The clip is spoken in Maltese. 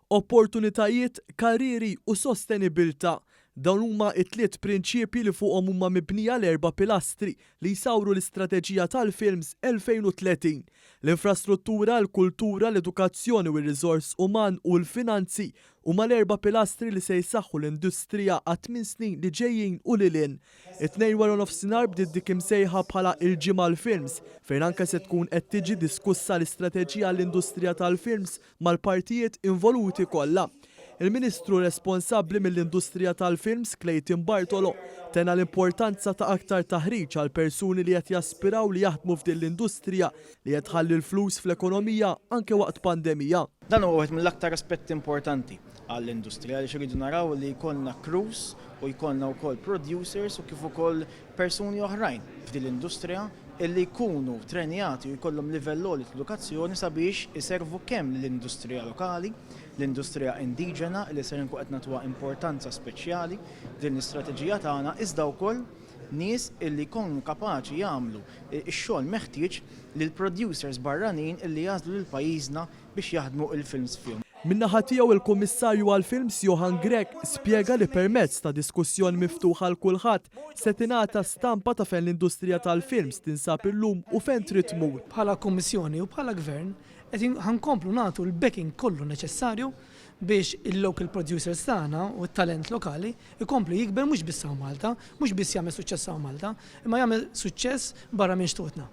opportunitajiet, karriri u sostenibilità. Dawn huma t-tliet prinċipji li fuqhom huma mibnija l-erba' pilastri li jsawru l-Istrateġija tal-Films 2030. L-infrastruttura, l-kultura, l-edukazzjoni u r-riżors uman u l-finanzi huma l-erba' pilastri li se jsaħħu l-industrija għat-8 snin li ġejjin u lilin. It-tnejn wara nofsinhar bdiet dik imsejħa bħala il-ġimgħa l-Films fejn anke se tkun qed tiġi diskussa l-istrateġija għall-industrija tal-films mal-partijiet involuti kollha. Il-Ministru responsabbli mill-industrija tal-films, Clayton Bartolo, tena l-importanza ta' aktar taħriġ għal persuni li qed jaspiraw li jaħdmu f'din l-industrija li qed tħalli l-flus fl-ekonomija anke waqt pandemija. Dan huwa wieħed mill-aktar aspetti importanti għall-industrija li xiridu naraw li jkollna crews u jkollna wkoll producers u kif ukoll persuni oħrajn f'din l-industrija illi jkunu trenjati u jkollhom livell għoli tal-edukazzjoni sabiex iservu kemm l-industrija lokali, l-industrija indiġena li se nkun qed nagħtuha importanza speċjali din l-istrateġija tagħna iżda wkoll nies illi jkunu kapaċi jagħmlu x-xogħol meħtieġ lil producers barranin illi jażlu lil pajjiżna biex jaħdmu il-films fihom. Min-naħa tiegħu il-Kummissarju għall-Films Johan Grek spjega li permezz ta' diskussjoni miftuħa l kulħadd se tingħata stampa ta' fejn l-industrija tal-films tinsab illum u fejn trid tmur. Bħala Kummissjoni u bħala Gvern qed ħankomplu nagħtu l-backing kollu neċessarju biex il-local producers tagħna u t-talent lokali ikomplu jikber mhux biss Malta, mhux biss jagħmel suċċess Malta, imma jagħmel suċċess barra minn xtutna.